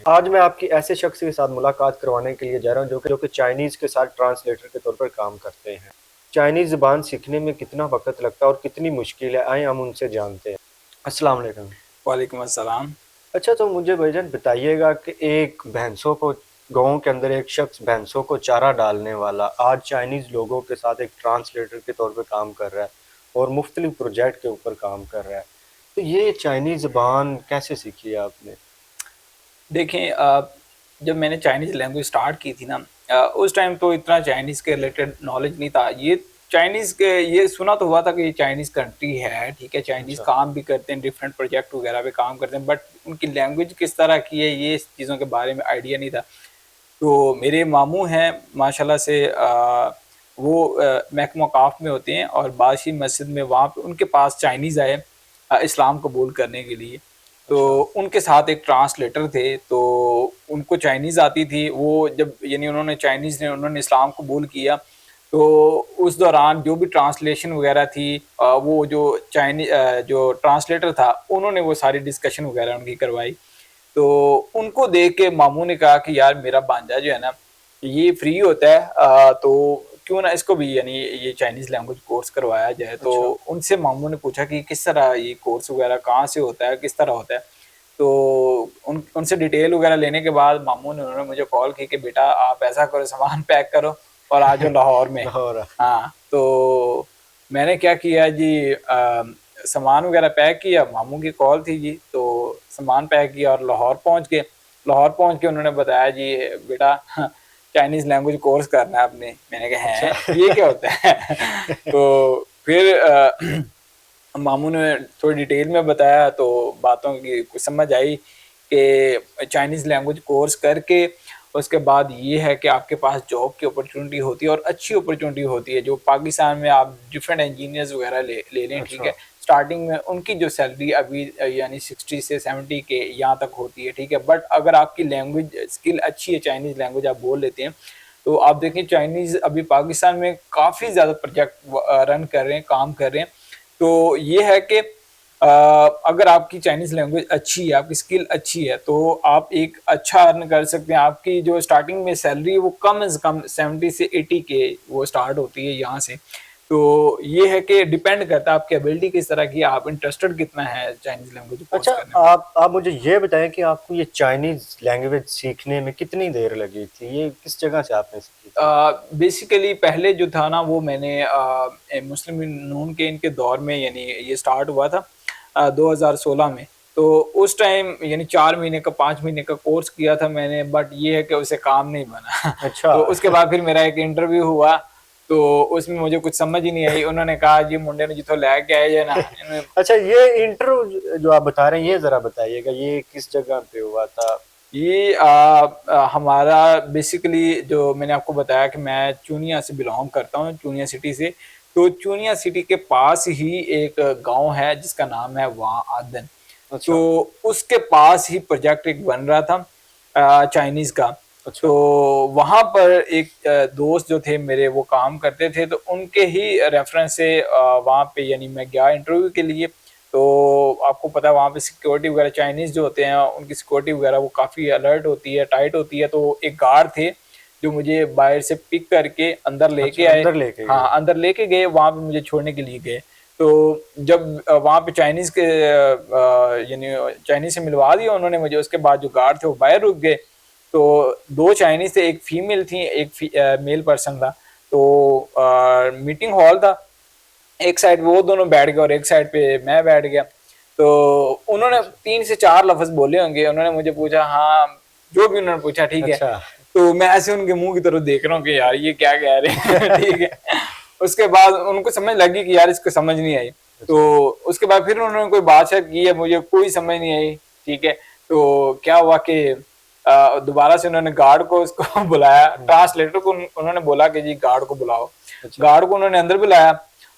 आज मैं आपकी ऐसे शख्स के साथ मुलाकात करवाने के लिए जा रहा हूँ जो कि चाइनीज़ के साथ ट्रांसलेटर के तौर पर काम करते हैं। चाइनीज़ ज़ुबान सीखने में कितना वक़्त लगता है और कितनी मुश्किल है, आइए हम उनसे जानते हैं। अस्सलाम वालेकुम। वालेकुम अस्सलाम। अच्छा, तो मुझे भाईजान बताइएगा कि एक भैंसों को गाँव के अंदर एक शख्स भैंसों को चारा डालने वाला आज चाइनीज़ लोगों के साथ एक ट्रांसलेटर के तौर पे काम कर रहा है और मुख्तलिफ प्रोजेक्ट के ऊपर काम कर रहा है। तो ये चाइनीज़ ज़ुबान कैसे सीखी है आपने? देखें, जब मैंने चाइनीज़ लैंग्वेज स्टार्ट की थी ना, उस टाइम तो इतना चाइनीज़ के रिलेटेड नॉलेज नहीं था। ये चाइनीज़ के ये सुना तो हुआ था कि ये चाइनीज़ कंट्री है, ठीक है, चाइनीज़ अच्छा। काम भी करते हैं, डिफरेंट प्रोजेक्ट वगैरह पे काम करते हैं, बट उनकी लैंग्वेज किस तरह की है ये चीज़ों के बारे में आइडिया नहीं था। तो मेरे मामू हैं माशाल्लाह से, वो महकमा औक़ाफ़ में होते हैं और बादशाही मस्जिद में वहाँ पे उनके पास चाइनीज़ आए इस्लाम कबूल करने के लिए। तो अच्छा। उनके साथ एक ट्रांसलेटर थे, तो उनको चाइनीज़ आती थी। वो जब यानी उन्होंने चाइनीज़ ने उन्होंने इस्लाम कबूल किया, तो उस दौरान जो भी ट्रांसलेशन वगैरह थी, वो जो ट्रांसलेटर था, उन्होंने वो सारी डिस्कशन वगैरह उनकी करवाई। तो उनको देख के मामू ने कहा कि यार मेरा भांजा जो है ना, ये फ्री होता है, तो क्यों ना इसको भी यानी ये चाइनीज़ लैंग्वेज कोर्स करवाया जाए। तो अच्छा। उनसे मामू ने पूछा कि किस तरह ये कोर्स वगैरह कहाँ से होता है, किस तरह होता है। तो उनसे डिटेल वगैरह लेने के बाद मामू ने उन्होंने मुझे कॉल की कि बेटा आप ऐसा करो, सामान पैक करो और आ जाओ लाहौर में। लाहौर। हाँ, तो मैंने क्या किया जी, सामान वगैरह पैक किया, मामू की कॉल थी जी, तो सामान पैक किया और लाहौर पहुँच गए। लाहौर पहुँच के उन्होंने बताया जी बेटा चाइनीज़ लैंग्वेज कोर्स करना है आपने। मैंने कहा अच्छा। हैं ये क्या होता है? तो फिर मामू ने थोड़ी डिटेल में बताया, तो बातों की कुछ समझ आई कि चाइनीज़ लैंग्वेज कोर्स करके उसके बाद ये है कि आपके पास जॉब की अपॉर्चुनिटी होती है और अच्छी अपॉर्चुनिटी होती है। जो पाकिस्तान में आप डिफरेंट इंजीनियर्स वगैरह ले ले लें, ठीक अच्छा। है। स्टार्टिंग में उनकी जो सैलरी अभी यानी 60 से 70 के यहाँ तक होती है, ठीक है। बट अगर आपकी लैंग्वेज स्किल अच्छी है, चाइनीज़ लैंग्वेज आप बोल लेते हैं, तो आप देखें चाइनीज़ अभी पाकिस्तान में काफ़ी ज़्यादा प्रोजेक्ट रन कर रहे हैं, काम कर रहे हैं। तो ये है कि अगर आपकी चाइनीज़ लैंग्वेज अच्छी है, आपकी स्किल अच्छी है, तो आप एक अच्छा अर्न कर सकते हैं। आपकी जो स्टार्टिंग में सैलरी है वो कम से कम 70 से 80 के वो स्टार्ट होती है यहाँ से। तो ये है कि डिपेंड करता है आपकी एबिलिटी किस तरह की है, आप इंटरेस्टेड कितना है चाइनीज़ लैंग्वेज कोर्स अच्छा, करने में। आप मुझे ये बताएँ कि आपको ये चाइनीज़ लैंग्वेज सीखने में कितनी देर लगी थी? ये किस जगह से आपने सीखी थी? बेसिकली पहले जो था ना वो मैंने मुस्लिम नून के इनके दौर में यानी ये स्टार्ट हुआ था 2016 में। तो उस टाइम यानी 4 महीने का 5 महीने का कोर्स किया था मैंने, बट ये है कि उससे काम नहीं बना। अच्छा। तो उसके बाद फिर मेरा एक इंटरव्यू हुआ, तो उसमें मुझे कुछ समझ ही नहीं आई। उन्होंने कहा जी मुंडे ने जिथों लैके आए जे ना इन्होंने। अच्छा, ये इंटरव्यू जो आप बता रहे हैं, ये ज़रा बताइएगा, ये किस जगह पे हुआ था? ये हमारा बेसिकली जो मैंने आपको बताया कि मैं चूनिया से बिलोंग करता हूँ, चूनिया सिटी से। तो चूनिया सिटी के पास ही एक गांव है जिसका नाम है वहाँ आदन। तो अच्छा। उसके पास ही प्रोजेक्ट एक बन रहा था चाइनीज का। तो अच्छा। वहां पर एक दोस्त जो थे मेरे वो काम करते थे, तो उनके ही रेफरेंस से वहां पे यानी मैं गया इंटरव्यू के लिए। तो आपको पता है वहाँ पे सिक्योरिटी वगैरह चाइनीज जो होते हैं उनकी सिक्योरिटी वगैरह वो काफ़ी अलर्ट होती है, टाइट होती है। तो एक गार्ड थे जो मुझे बाहर से पिक करके अंदर लेके अच्छा, आए। अंदर लेके हाँ, गए। अंदर लेके गए, वहाँ पे मुझे छोड़ने के लिए गए। तो जब वहाँ पे चाइनीज के यानी चाइनीज से मिलवा दिया उन्होंने मुझे, उसके बाद जो गार्ड थे वो बाहर रुक गए। तो दो चाइनीज थे, एक फीमेल थी, एक मेल पर्सन था। तो मीटिंग हॉल था, एक साइड वो दोनों बैठ गए और एक साइड पे मैं बैठ गया। तो उन्होंने अच्छा। 3 से 4 लफ्ज बोले होंगे। उन्होंने मुझे पूछा, हाँ जो भी उन्होंने पूछा, ठीक है। अच्छा। तो मैं ऐसे उनके मुंह की तरफ देख रहा हूँ कि यार ये क्या कह रहे हैं। ठीक है। उसके बाद उनको समझ लगी कि यार इसको समझ नहीं आई। तो अच्छा। उसके बाद फिर उन्होंने कोई बात शायद की है, मुझे कोई समझ नहीं आई। ठीक है। तो क्या हुआ कि दोबारा से उन्होंने गार्ड को उसको बुलाया, ट्रांसलेटर को उन्होंने बोला कि जी गार्ड को बुलाओ। अच्छा। गार्ड को उन्होंने अंदर बुलाया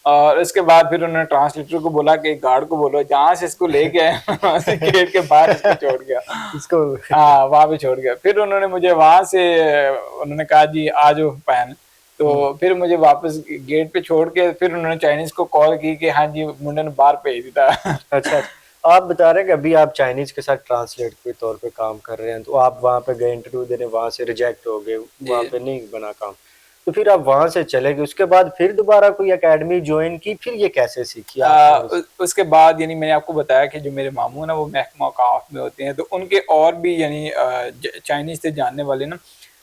और इसके बाद फिर उन्होंने ट्रांसलेटर को बोला कि गार्ड को बोलो जहां से इसको लेके आए गेट के बाहर इसको छोड़ गया। इसको। हाँ, वहां पे छोड़ गया। फिर उन्होंने मुझे वहां से उन्होंने कहा जी आ जाओ पैन। तो फिर मुझे वापस गेट पे छोड़ के फिर उन्होंने चाइनीज को कॉल की कि हाँ जी मुंडे ने बाहर भेज दिया। अच्छा, अच्छा। आप बता रहे हैं कि अभी आप चाइनीज के साथ ट्रांसलेट के तौर पे काम कर रहे हैं, तो आप वहाँ पे गए इंटरव्यू देने, वहाँ से रिजेक्ट हो गए, वहाँ जी। पे नहीं बना काम, तो फिर आप वहाँ से चले गए, उसके बाद फिर दोबारा कोई एकेडमी ज्वाइन की, फिर ये कैसे सीखी आपने? उसके बाद यानी मैंने आपको बताया कि जो मेरे मामू ना वो महकमा औकाफ में होते हैं, तो उनके और भी यानी चाइनीज से जानने वाले ना,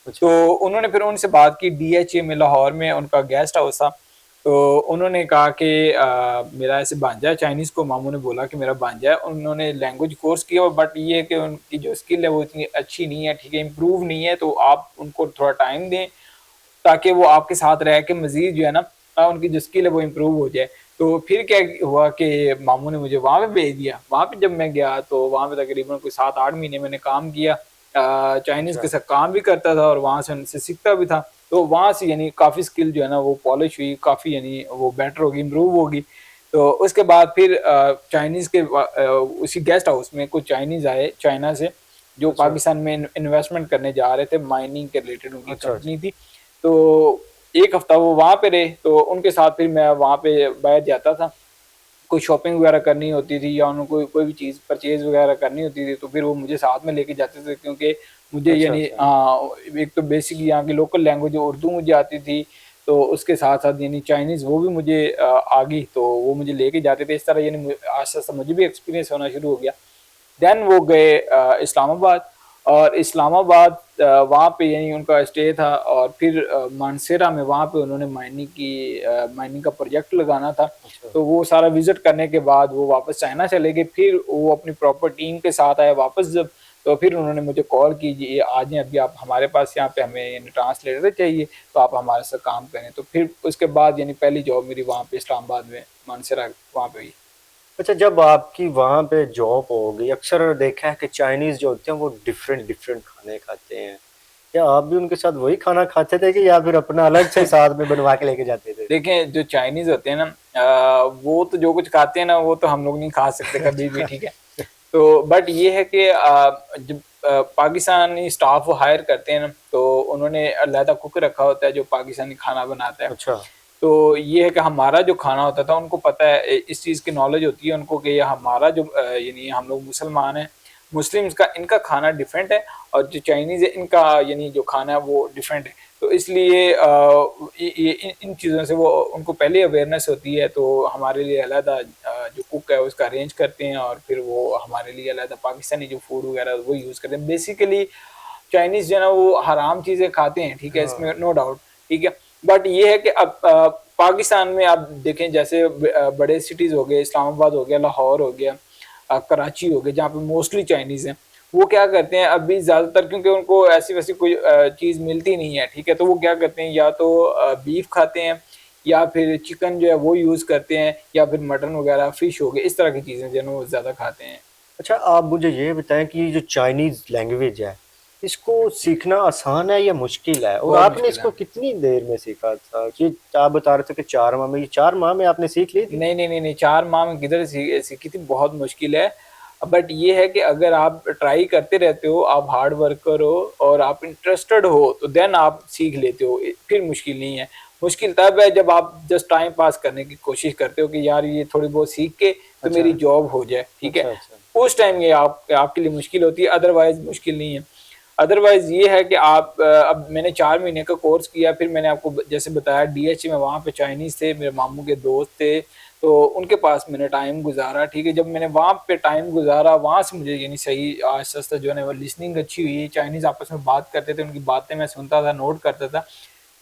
अच्छा। तो उन्होंने फिर उनसे बात की। डीएचए में लाहौर में उनका गेस्ट हाउस था, तो उन्होंने कहा कि मेरा ऐसे भांजा है, चाइनीज को मामू ने बोला कि मेरा भांजा है। उन्होंने लैंग्वेज कोर्स किया, बट ये है कि उनकी जो स्किल है वो इतनी अच्छी नहीं है, ठीक है, इम्प्रूव नहीं है, तो आप उनको थोड़ा टाइम दें ताकि वो आपके साथ रह के मजीद जो है ना उनकी जो स्किल है वो इम्प्रूव हो जाए। तो फिर क्या हुआ कि मामू ने मुझे वहाँ पे भेज दिया। वहाँ पे जब मैं गया तो वहाँ पे तकरीबन कोई 7-8 महीने मैंने काम किया, चाइनीज अच्छा। के साथ काम भी करता था और वहाँ से उनसे सीखता भी था। तो वहाँ से यानी काफ़ी स्किल जो है ना वो पॉलिश हुई, काफ़ी यानी वो बेटर होगी, इम्प्रूव होगी। तो उसके बाद फिर चाइनीज के उसी गेस्ट हाउस में कुछ चाइनीज आए चाइना से, जो अच्छा। पाकिस्तान में इन्वेस्टमेंट करने जा रहे थे, माइनिंग के रिलेटेड उनकी अच्छा। अच्छा। कंपनी थी। तो एक हफ्ता वो वहाँ पे रहे, तो उनके साथ फिर मैं वहाँ पे बैठ जाता था, कोई शॉपिंग वगैरह करनी होती थी या उनको कोई भी चीज़ परचेज वगैरह करनी होती थी, तो फिर वो मुझे साथ में लेके जाते थे, क्योंकि मुझे अच्छा। यानी अच्छा। एक तो बेसिक यहाँ की लोकल लैंग्वेज उर्दू मुझे आती थी, तो उसके साथ साथ यानी चाइनीज़ वो भी मुझे आ गई, तो वो मुझे लेके जाते थे। इस तरह यानी आस्ता आस्ता मुझे भी एक्सपीरियंस होना शुरू हो गया। देन वो गए इस्लामाबाद, और इस्लामाबाद वहाँ पे यही उनका स्टे था, और फिर मानसेरा में वहाँ पे उन्होंने माइनिंग का प्रोजेक्ट लगाना था। अच्छा। तो वो सारा विजिट करने के बाद वो वापस चाइना चले गए। फिर वो अपनी प्रॉपर टीम के साथ आए वापस जब, तो फिर उन्होंने मुझे कॉल की, जी आ जाएं अभी आप हमारे पास, यहाँ पे हमें यानी ट्रांसलेटर चाहिए, तो आप हमारे साथ काम करें। तो फिर उसके बाद यानी पहली जॉब मेरी वहाँ पे इस्लामाबाद में मानसेरा वहाँ पे हुई। अच्छा, जब आपकी वहाँ पे जॉब हो गई, अक्सर देखा है कि चाइनीज जो होते हैं वो डिफरेंट डिफरेंट खाने खाते हैं, क्या आप भी उनके साथ वही खाना खाते थे कि या फिर अपना अलग से साथ में बनवा के लेके जाते थे? देखें, जो चाइनीज होते हैं ना, वो तो जो कुछ खाते हैं ना वो तो हम लोग नहीं खा सकते कभी भी, ठीक है। तो बट ये है कि जब पाकिस्तानी स्टाफ वो हायर करते हैं ना, तो उन्होंने अलहदा कुक रखा होता है जो पाकिस्तानी खाना बनाता है। अच्छा। तो ये है कि हमारा जो खाना होता था, उनको पता है, इस चीज़ की नॉलेज होती है उनको कि ये हमारा जो यानी हम लोग मुसलमान हैं, मुस्लिम्स का इनका खाना डिफरेंट है, और जो चाइनीज़ है इनका यानी जो खाना है वो डिफरेंट है। तो इसलिए ये इन चीज़ों से वो उनको पहले अवेयरनेस होती है, तो हमारे लिए अलहदा जो कुक है उसका अरेंज करते हैं, और फिर वो हमारे लिए अलहदा पाकिस्तानी जो फूड वगैरह वो यूज़ करते हैं। बेसिकली चाइनीज़ जो है ना वो हराम चीज़ें खाते हैं, ठीक है, इसमें हाँ। नो डाउट, ठीक है। बट ये है कि अब पाकिस्तान में आप देखें, जैसे बड़े सिटीज़ हो गए, इस्लामाबाद हो गया, लाहौर हो गया, कराची हो गया, जहाँ पे मोस्टली चाइनीज़ हैं, वो क्या करते हैं अभी ज़्यादातर, क्योंकि उनको ऐसी वैसी कोई चीज़ मिलती नहीं है, ठीक है, तो वो क्या करते हैं, या तो बीफ खाते हैं, या फिर चिकन जो है वो यूज़ करते हैं, या फिर मटन वगैरह, फिश हो गए, इस तरह की चीज़ें जो है ना वो ज़्यादा खाते हैं। अच्छा, आप मुझे ये बताएं कि ये जो चाइनीज लैंग्वेज है, इसको सीखना आसान है या मुश्किल है, और बहुत आपने मुश्किल है। इसको कितनी देर में सीखा था? कि आप बता रहे थे कि 4 माह में, ये 4 माह में आपने सीख ली थी? नहीं नहीं नहीं नहीं, 4 माह में किधर सीखी थी, बहुत मुश्किल है। बट ये है कि अगर आप ट्राई करते रहते हो, आप हार्ड वर्कर हो और आप इंटरेस्टेड हो, तो देन आप सीख लेते हो, फिर मुश्किल नहीं है। मुश्किल तब है जब आप जस्ट टाइम पास करने की कोशिश करते हो कि यार ये थोड़ी बहुत सीख के तो अच्छा। मेरी जॉब हो जाए, ठीक है। अच्छा। अच्छा। उस टाइम ये आपके लिए मुश्किल होती है, अदरवाइज मुश्किल नहीं है। अदरवाइज ये है कि आप अब मैंने 4 महीने का कोर्स किया, फिर मैंने आपको जैसे बताया डीएचए में वहाँ पे चाइनीज़ थे, मेरे मामू के दोस्त थे, तो उनके पास मैंने टाइम गुजारा, ठीक है। जब मैंने वहाँ पे टाइम गुजारा, वहाँ से मुझे यानी सही आहिस्ता आहिस्ता जो है ना वो लिसनिंग अच्छी हुई। चाइनीज़ आपस में बात करते थे, उनकी बातें मैं सुनता था, नोट करता था।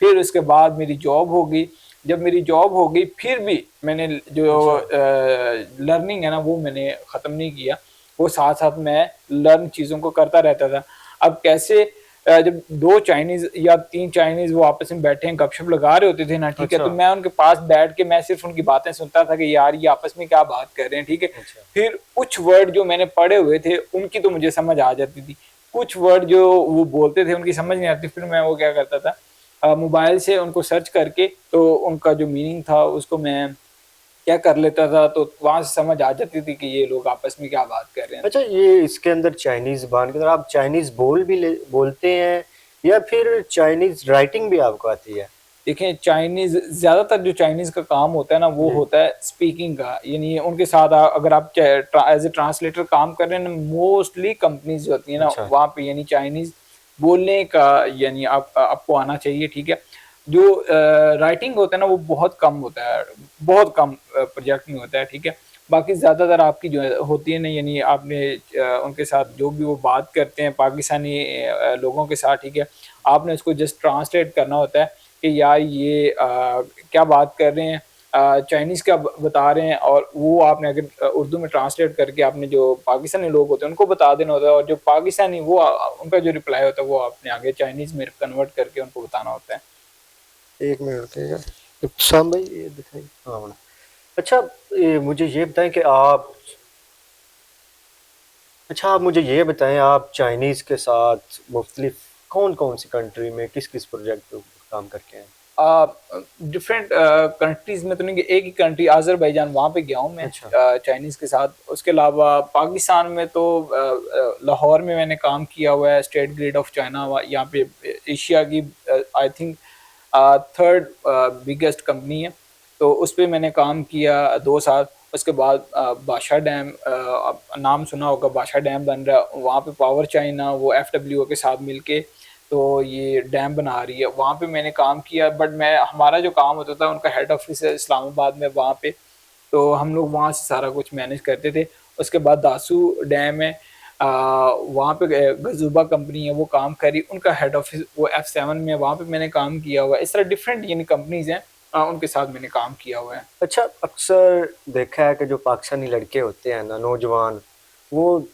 फिर उसके बाद मेरी जॉब हो गई। जब मेरी जॉब हो गई फिर भी मैंने जो अच्छा। लर्निंग है ना वो मैंने ख़त्म नहीं किया, वो साथ साथ मैं लर्न चीज़ों को करता रहता था। अब कैसे, जब 2 चाइनीज़ या 3 चाइनीज़ वो आपस में बैठे हैं, गपशप लगा रहे होते थे ना, ठीक है, अच्छा। तो मैं उनके पास बैठ के मैं सिर्फ़ उनकी बातें सुनता था कि यार ये आपस में क्या बात कर रहे हैं, ठीक है। अच्छा। फिर कुछ वर्ड जो मैंने पढ़े हुए थे, उनकी तो मुझे समझ आ जाती थी। कुछ वर्ड जो वो बोलते थे, उनकी समझ नहीं आती, फिर मैं वो क्या करता था, मोबाइल से उनको सर्च करके, तो उनका जो मीनिंग था उसको मैं क्या कर लेता था, तो वहाँ से समझ आ जाती थी कि ये लोग आपस में क्या बात कर रहे हैं। अच्छा, ये इसके अंदर चाइनीज ज़बान के अंदर आप चाइनीज बोलते हैं या फिर चाइनीज राइटिंग भी आपको आती है? देखें चाइनीज, ज्यादातर जो चाइनीज का काम होता है ना वो जी। होता है स्पीकिंग का, यानी उनके साथ अगर आप एज ए ट्रांसलेटर काम कर रहे हैं ना, मोस्टली कंपनीज जो होती है ना अच्छा। वहाँ पे यानी चाइनीज बोलने का यानी आपको आना चाहिए, ठीक है। जो राइटिंग होता है ना वो बहुत कम होता है, बहुत कम प्रोजेक्ट में होता है, ठीक है। बाकी ज्यादातर आपकी जो होती है ना, यानी आपने उनके साथ जो भी वो बात करते हैं पाकिस्तानी लोगों के साथ, ठीक है, आपने उसको जस्ट ट्रांसलेट करना होता है कि यार ये क्या बात कर रहे हैं, चाइनीज का बता रहे हैं, और वो आपने अगर उर्दू में ट्रांसलेट करके आपने जो पाकिस्तानी लोग होते हैं उनको बता देना होता है, और जो पाकिस्तानी वो उनका जो रिप्लाई होता है वो आपने आगे चाइनीज में कन्वर्ट करके उनको बताना होता है। एक मिनट रुकिएगा। शाम भाई ये दिखाइए। हाँ बना। अच्छा, मुझे ये बताएं कि आप मुझे ये बताएं, आप चाइनीज़ के साथ मुख्तलिफ कौन कौन सी कंट्री में किस किस प्रोजेक्ट पे काम करके हैं? डिफरेंट कंट्रीज में तो नहीं, एक ही कंट्री आज़रबाईजान वहाँ पे गया हूँ मैं अच्छा। चाइनीज के साथ। उसके अलावा पाकिस्तान में तो लाहौर में मैंने काम किया हुआ है, स्टेट ग्रिड ऑफ चाइना, यहाँ पे एशिया की I think third biggest company है, तो उस पर मैंने काम किया 2 साल। उसके बाद बादशाह डैम, नाम सुना होगा, बादशाह डैम बन रहा है वहाँ पे, पावर चाइना वो FWO के साथ मिलके तो ये डैम बना रही है, वहाँ पे मैंने काम किया। बट मैं, हमारा जो काम होता था, उनका हेड ऑफिस है इस्लामाबाद में वहाँ पे, तो हम लोग वहाँ से सारा कुछ मैनेज करते थे। उसके बाद दासू डैम है, वहाँ पे गजूबा कंपनी है वो काम करी, उनका हेड ऑफिस वो F7 में, वहाँ पे मैंने काम किया हुआ है। इस तरह डिफरेंट यानी कंपनीज हैं, उनके साथ मैंने काम किया हुआ है। अच्छा, अक्सर देखा है कि जो पाकिस्तानी लड़के होते हैं ना, नौजवान, वो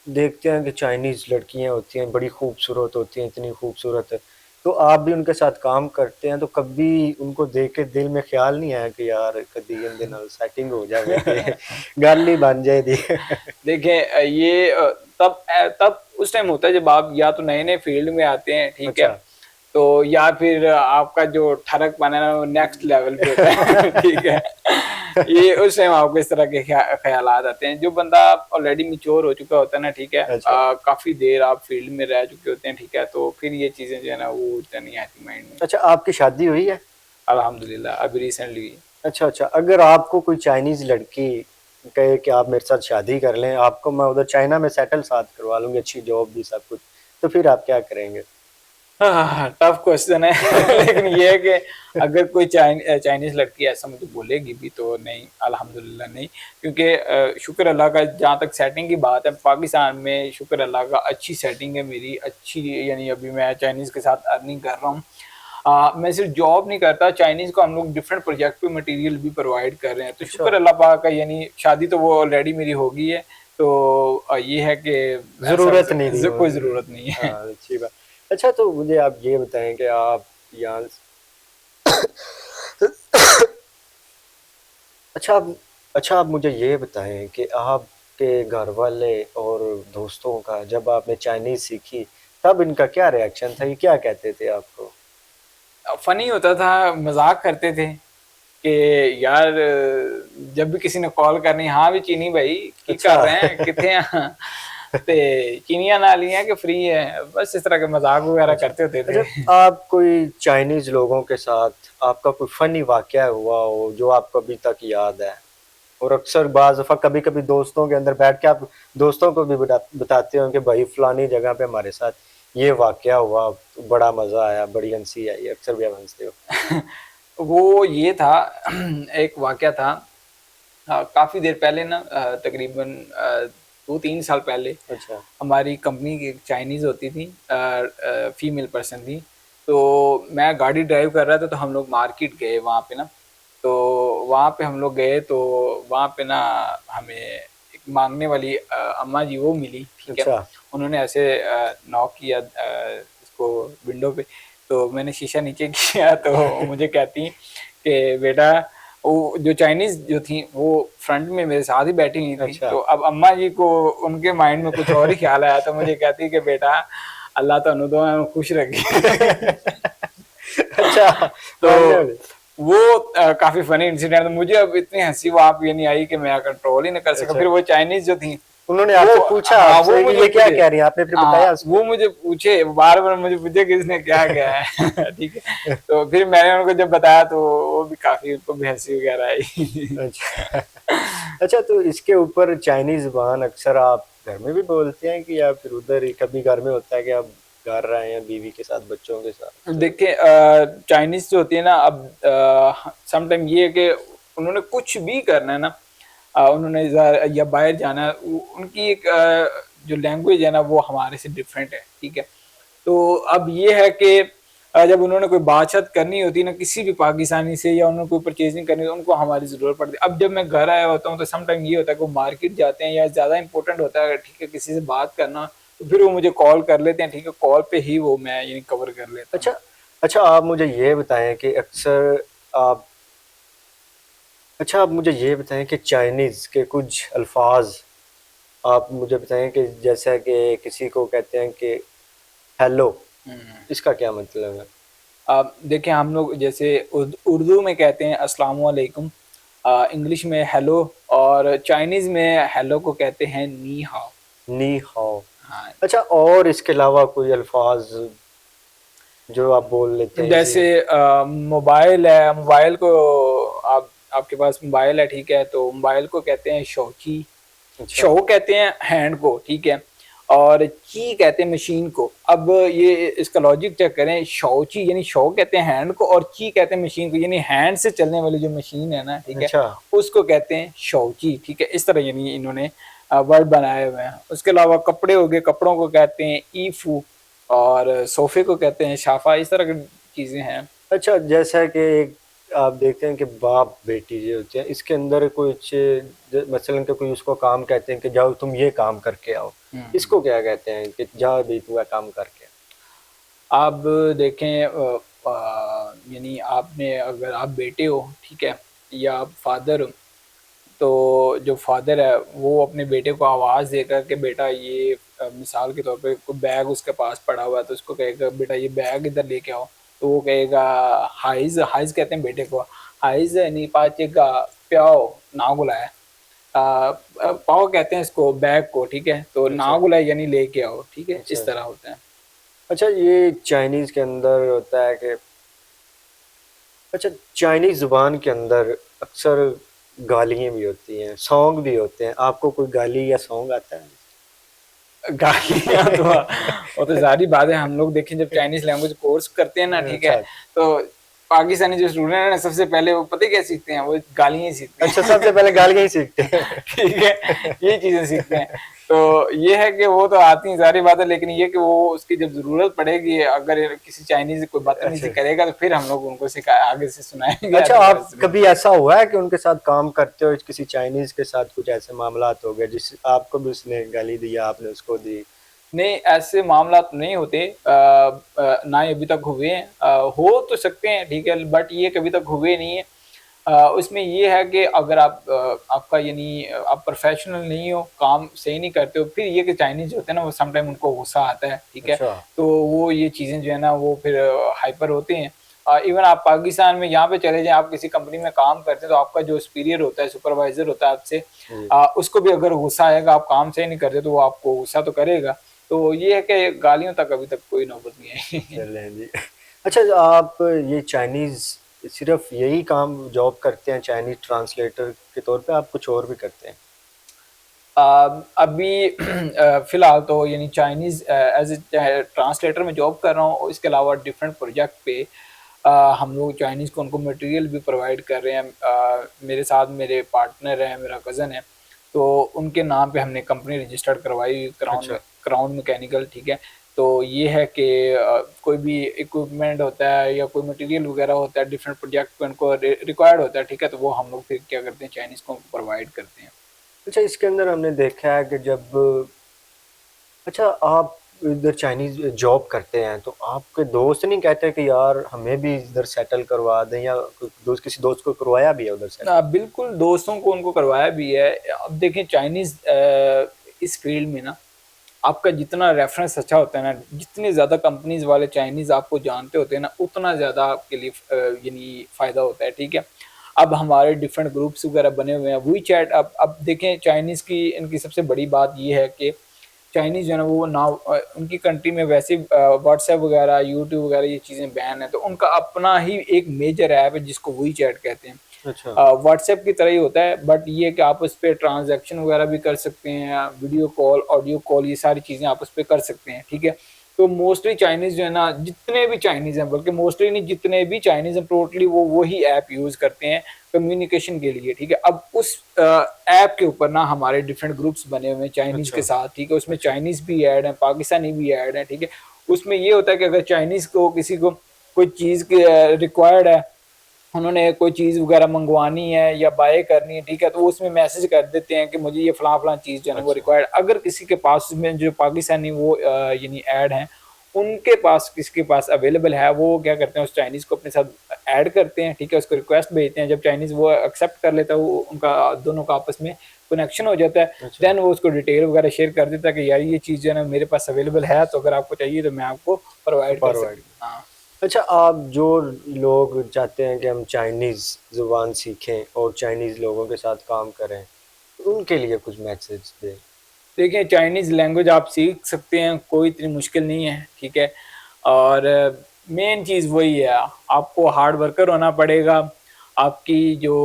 देखते हैं कि चाइनीज़ लड़कियां होती हैं, बड़ी खूबसूरत होती हैं, इतनी खूबसूरत है। तो आप भी उनके साथ काम करते हैं, तो कभी उनको देख के दिल में ख्याल नहीं आया कि यार कभी इनके नाल सेटिंग हो जाए कि गल ही बन जाए दी? देखें ये तब उस टाइम होता है जब आप या तो नए नए फील्ड में आते हैं, ठीक है, अच्छा। तो या फिर आपका जो ठरक बनाना वो नेक्स्ट लेवल पे होता है ठीक है। ये उस टाइम आपको इस तरह के ख्यालात आते हैं। जो बंदा ऑलरेडी मिच्योर हो चुका होता है ना, ठीक है, अच्छा। काफी देर आप फील्ड में रह चुके होते हैं, ठीक है, तो फिर ये चीजें जो है ना वो उतना नहीं आती माइंड में। अच्छा, आपकी शादी हुई है? अल्हम्दुलिल्लाह अभी रिसेंटली। अच्छा अच्छा, अगर आपको कोई चाइनीज़ लड़की कहे कि आप मेरे साथ शादी कर लें, आपको मैं उधर चाइना में सेटल साथ करवा लूंगी, अच्छी जॉब भी सब कुछ, तो फिर आप क्या करेंगे? हाँ, टफ क्वेश्चन है लेकिन ये है कि अगर कोई चाइनीज लड़की ऐसा मुझे बोलेगी भी तो नहीं, अल्हम्दुलिल्लाह नहीं, क्योंकि शुक्र अल्लाह का, जहाँ तक सेटिंग की बात है पाकिस्तान में, शुक्र अल्लाह का अच्छी सेटिंग है मेरी, अच्छी, यानी अभी मैं चाइनीज के साथ अर्निंग कर रहा हूँ। मैं सिर्फ जॉब नहीं करता, चाइनीज को हम लोग डिफरेंट प्रोजेक्ट पे मटेरियल भी प्रोवाइड कर रहे हैं, तो अच्छा। शुक्र अल्लाह पाक का, यानी शादी तो वो ऑलरेडी मेरी हो गई है, तो ये है कि ज़रूरत नहीं थी कोई ज़रूरत नहीं है। हाँ, अच्छी बात। अच्छा, तो मुझे आप ये बताएं कि आप यहाँ अच्छा आप अच्छा आप मुझे ये बताएं कि आपके घर वाले और दोस्तों का, जब आपने चाइनीज़ सीखी, तब इनका क्या रिएक्शन था? ये क्या कहते थे आपको? फनी होता था, मजाक करते थे कि यार जब भी किसी ने कॉल करनी, हाँ भी चीनी भाई की अच्छा। कर रहे हैं कितने ते चीनियां ना ली हैं कि फ्री है, बस इस तरह के मजाक वगैरह अच्छा। करते होते थे। अच्छा, आप कोई चाइनीज़ लोगों के साथ आपका कोई फ़नी वाक़या हुआ हो, जो आपको अभी तक याद है? और अक्सर बाज़ दफ़ा कभी-कभी दोस्तों के अंदर बैठ के आप दोस्तों को भी बताते हो कि भाई फलानी जगह पे हमारे साथ ये वाक़या हुआ, बड़ा मज़ा आया, बड़ी हँसी आई, अक्सर भी आप हँसते हो? वो ये था एक वाकया था, काफी देर पहले ना, तकरीबन 2-3 साल पहले, अच्छा। हमारी कंपनी की एक चाइनीज होती थी, फीमेल पर्सन थी, तो मैं गाड़ी ड्राइव कर रहा था, तो हम लोग मार्केट गए वहाँ पे ना, तो वहाँ पे हम लोग गए, तो वहाँ पे ना हमें एक मांगने वाली अम्मा जी वो मिली, ठीक है। अच्छा। उन्होंने ऐसे नॉक किया इसको विंडो पे, तो मैंने शीशा नीचे किया, तो मुझे कहती कि बेटा, वो जो चाइनीज जो थी वो फ्रंट में मेरे साथ ही बैठी हुई थी, अच्छा। तो अब अम्मा जी को उनके माइंड में कुछ और ही ख्याल आया, तो मुझे कहती कि बेटा अल्लाह तो अनुदो खुश रखे अच्छा, तो मानने वाली। वो काफी फनी इंसिडेंट, मुझे अब इतनी हंसी वहां पे नहीं आई कि मैं कंट्रोल ही नहीं कर सका। अच्छा। फिर वो चाइनीज जो थी उन्होंने आपसे पूछा हाँ वो आपसे कि मुझे ये क्या पूछे, कह रही हैं, आपने फिर बताया हाँ उसको? वो मुझे पूछे, बार बार मुझे पूछे कि इसने क्या क्या है। ठीक है, तो फिर मैंने उनको जब बताया तो वो भी काफी, उनको भी हंसी वगैरह आई। अच्छा। अच्छा, तो इसके ऊपर चाइनीज ज़ुबान अक्सर आप घर में भी बोलते हैं कि या फिर उधर ही कभी घर में होता है कि आप घर रहे हैं बीवी के साथ बच्चों के साथ तो? देखिए चाइनीज जो होती है ना, अब सम टाइम ये है कि उन्होंने कुछ भी करना है ना, उन्होंने या बाहर जाना है, उनकी एक जो लैंग्वेज है ना वो हमारे से डिफरेंट है, ठीक है। तो अब ये है कि जब उन्होंने कोई बातचीत करनी होती है ना किसी भी पाकिस्तानी से, या उन्होंने कोई परचेजिंग करनी होती है, उनको हमारी जरूरत पड़ती है। अब जब मैं घर आया होता हूँ तो सम टाइम ये होता है कि वो मार्केट जाते हैं या ज्यादा इंपॉर्टेंट होता है, ठीक है, किसी से बात करना, तो फिर वो मुझे कॉल कर लेते हैं, ठीक है, कॉल पे ही वो मैं यानी कवर कर लेता हूँ। अच्छा। अच्छा, आप मुझे ये बताएं कि अक्सर आप अच्छा आप मुझे ये बताएं कि चाइनीज़ के कुछ अल्फाज आप मुझे बताएं कि जैसा कि किसी को कहते हैं कि हेलो, हम्म। इसका क्या मतलब है? अब देखिए हम लोग जैसे उर्दू में कहते हैं अस्सलाम वालेकुम, इंग्लिश में हेलो, और चाइनीज में हेलो को कहते हैं नी हाओ। नी हाओ। हाँ, अच्छा, और इसके अलावा कोई अल्फाज जो आप बोल लेते हैं इसी? जैसे मोबाइल है, मोबाइल को आप, आपके पास मोबाइल है, ठीक है, तो मोबाइल को कहते हैं शौची। अच्छा। शो कहते हैं हैंड को, ठीक है, और ची कहते हैं मशीन को। अब ये इसका लॉजिक चेक करें, शौची यानी शो कहते हैं हैंड को, और ची कहते हैं मशीन को, यानी हैंड से चलने वाली जो मशीन है ना, ठीक है, अच्छा। उसको कहते हैं शौची, ठीक है। इस तरह यानी इन्होंने वर्ड बनाए हुए हैं। उसके अलावा कपड़े हो गए, कपड़ों को कहते हैं ईफू, और सोफे को कहते हैं शाफा। इस तरह की चीजें हैं। अच्छा, जैसा कि एक आप देखते हैं कि बाप बेटी जो होते हैं इसके अंदर कुछ मसलन के कोई उसको काम कहते हैं कि जाओ तुम ये काम करके आओ, हम्म। इसको क्या कहते हैं कि जा भी तू ये काम करके आप देखें यानी आपने, अगर आप बेटे हो, ठीक है, या आप फादर हो, तो जो फादर है वो अपने बेटे को आवाज़ देकर के बेटा ये मिसाल के तौर पे कोई बैग उसके पास पड़ा हुआ है तो उसको कहेगा बेटा ये बैग इधर लेके आओ, तो वो कहेगा हाइज, हाइज कहते हैं बेटे को, हाइज नी पाचेगा प्याओ ना गुलाया, पाओ कहते हैं इसको बैग को, ठीक है, तो अच्छा। ना गुलाया यानी लेके आओ, ठीक है, अच्छा। इस तरह होता है। अच्छा, ये चाइनीज़ के अंदर होता है कि अच्छा चाइनीज़ ज़ुबान के अंदर अक्सर गालियाँ भी होती हैं, सॉन्ग भी होते हैं, आपको कोई गाली या सॉन्ग आता है? गालियाँ तो वो तो ज़ाहिर बात है, हम लोग देखें जब चाइनीज़ लैंग्वेज कोर्स करते हैं ना, ठीक है, अच्छा। तो पाकिस्तानी जो स्टूडेंट है ना सबसे पहले वो पता है क्या सीखते हैं, वो गालियाँ ही सीखते अच्छा, हैं। सबसे पहले गालियाँ ही सीखते हैं। ठीक है, ये चीज़ें सीखते हैं। तो ये है कि वो तो आती हैं ज़ाहिर बात है, लेकिन ये कि वो उसकी जब ज़रूरत पड़ेगी, अगर किसी चाइनीज़ कोई बदतमीज़ी अच्छा। करेगा तो फिर हम लोग उनको सिखा आगे से सुनाएंगे, अच्छा, आप अदरवाइज नहीं। कभी ऐसा हुआ है कि उनके साथ काम करते हो किसी चाइनीज के साथ कुछ ऐसे मामलात हो गए जिस आपको भी उसने गाली दी या आपने उसको दी? नहीं, ऐसे मामला तो नहीं होते, ना ही अभी तक हुए हैं, हो तो सकते हैं, ठीक है, बट ये कभी तक हुए नहीं है। उसमें ये है कि अगर आप आपका यानी आप प्रोफेशनल नहीं हो, काम सही नहीं करते हो, फिर ये कि चाइनीज होते हैं ना वो समटाइम उनको गुस्सा आता है, ठीक है, अच्छा। तो वो ये चीज़ें जो है ना वो फिर हाइपर होते हैं। इवन आप पाकिस्तान में यहाँ पे चले जाएं, आप किसी कंपनी में काम करते हैं तो आपका जो सुपीरियर होता है, सुपरवाइजर होता है आपसे, जी। उसको भी अगर गुस्सा आएगा, आप काम सही नहीं करते तो वो आपको गुस्सा तो करेगा। तो ये है कि गालियों तक अभी तक कोई नौबत नहीं आई। चलें जी। अच्छा, आप ये चाइनीज सिर्फ यही काम जॉब करते हैं चाइनीज ट्रांसलेटर के तौर पे, आप कुछ और भी करते हैं? अभी फिलहाल तो यानी चाइनीज एज ए ट्रांसलेटर में जॉब कर रहा हूँ। इसके अलावा डिफरेंट प्रोजेक्ट पे हम लोग चाइनीज़ को उनको मटेरियल भी प्रोवाइड कर रहे हैं। मेरे साथ मेरे पार्टनर है, मेरा कज़न है, तो उनके नाम पे हमने कंपनी रजिस्टर्ड करवाई, क्राउन अच्छा। क्राउन मैकेनिकल, ठीक है। तो ये है कि कोई भी इक्विपमेंट होता है या कोई मटेरियल वगैरह होता है डिफरेंट प्रोजेक्ट पे उनको रिक्वायर्ड होता है, ठीक है, तो वो हम लोग फिर क्या करते हैं चाइनीज़ को प्रोवाइड करते हैं। अच्छा, इसके अंदर हमने देखा है कि जब अच्छा आप इधर चाइनीज जॉब करते हैं तो आपके दोस्त नहीं कहते कि यार हमें भी इधर सेटल करवा दें, या कोई दोस्त किसी दोस्त को करवाया भी है उधर सेटल? बिल्कुल दोस्तों को उनको करवाया भी है। अब देखें चाइनीज़ इस फील्ड में ना आपका जितना रेफरेंस अच्छा होता है ना, जितनी ज़्यादा कंपनीज वाले चाइनीज़ आपको जानते होते हैं ना, उतना ज़्यादा आपके लिए यानी फ़ायदा होता है, ठीक है। अब हमारे डिफरेंट ग्रुप्स वगैरह बने हुए हैं। वी चैट, अब देखें चाइनीज़ की इनकी सबसे बड़ी बात ये है कि चाइनीज़ जो है ना वो ना उनकी कंट्री में वैसे व्हाट्सएप वगैरह यूट्यूब वगैरह ये चीज़ें बैन है, तो उनका अपना ही एक मेजर ऐप है जिसको वी चैट कहते हैं। अच्छा। व्हाट्सएप की तरह ही होता है, बट ये कि आप उस पर ट्रांजैक्शन वगैरह भी कर सकते हैं, वीडियो कॉल, ऑडियो कॉल, ये सारी चीज़ें आप उस पर कर सकते हैं, ठीक है। तो मोस्टली चाइनीज़ जो है ना, जितने भी चाइनीज़ हैं, बल्कि मोस्टली नहीं, जितने भी चाइनीज़ हैं टोटली वो वही ऐप यूज़ करते हैं कम्युनिकेशन के लिए, ठीक है। अब उस ऐप के ऊपर ना हमारे डिफरेंट ग्रुप्स बने हुए हैं चाइनीज़ के अच्छा। साथ, ठीक है। उसमें अच्छा। चाइनीज़ भी ऐड हैं, पाकिस्तानी भी ऐड हैं, ठीक है। उसमें ये होता है कि अगर चाइनीज़ को किसी को कोई चीज़ रिक्वायर्ड है, उन्होंने कोई चीज़ वगैरह मंगवानी है या बाय करनी है, ठीक है, तो वो उसमें मैसेज कर देते हैं कि मुझे ये फलां-फलां चीज़ जो है ना वो अच्छा। रिक्वायर्ड। अगर किसी के पास उसमें जो पाकिस्तानी वो यानी ऐड हैं, उनके पास किसके पास अवेलेबल है, वो क्या करते हैं उस चाइनीज़ को अपने साथ ऐड करते हैं, ठीक है, उसको रिक्वेस्ट भेजते हैं। जब चाइनीज़ वो एक्सेप्ट कर लेता है, वो उनका दोनों का आपस में कनेक्शन हो जाता है। अच्छा। देन वो उसको डिटेल वगैरह शेयर कर देता है कि यार ये चीज़ जो है ना मेरे पास अवेलेबल है, तो अगर आपको चाहिए तो मैं आपको प्रोवाइड कर फॉरवर्ड। सकता हूँ। हाँ। अच्छा, आप जो लोग चाहते हैं कि हम चाइनीज़ ज़ुबान सीखें और चाइनीज़ लोगों के साथ काम करें, उनके लिए कुछ मैसेज दें? देखिए चाइनीज़ लैंग्वेज आप सीख सकते हैं, कोई इतनी मुश्किल नहीं है, ठीक है। और मेन चीज़ वही है, आपको हार्ड वर्कर होना पड़ेगा। आपकी जो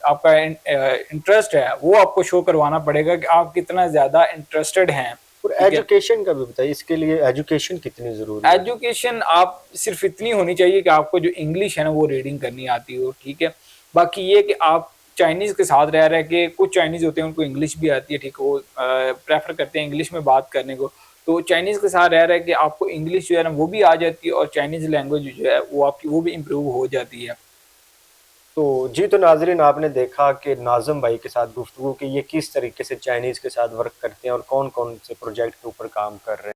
आपका इंटरेस्ट है वो आपको शो करवाना पड़ेगा कि आप कितना ज़्यादा इंटरेस्टेड हैं, और ठीक है। एजुकेशन का भी बताइए, इसके लिए एजुकेशन कितनी ज़रूरी है? एजुकेशन आप सिर्फ इतनी होनी चाहिए कि आपको जो इंग्लिश है ना वो रीडिंग करनी आती हो, ठीक है। बाकी ये कि आप चाइनीज़ के साथ रह के, कुछ चाइनीज़ होते हैं उनको इंग्लिश भी आती है, ठीक है, वो प्रेफर करते हैं इंग्लिश में बात करने को। तो चाइनीज़ के साथ रह के आपको इंग्लिश जो है ना वो भी आ जाती है, और चाइनीज़ लैंग्वेज जो है वो आपकी वो भी इम्प्रूव हो जाती है। तो जी, तो नाज़रीन, आपने देखा कि नाज़िम भाई के साथ गुफ्तगू कि ये किस तरीके से चाइनीज़ के साथ वर्क करते हैं और कौन-कौन से प्रोजेक्ट के ऊपर काम कर रहे हैं।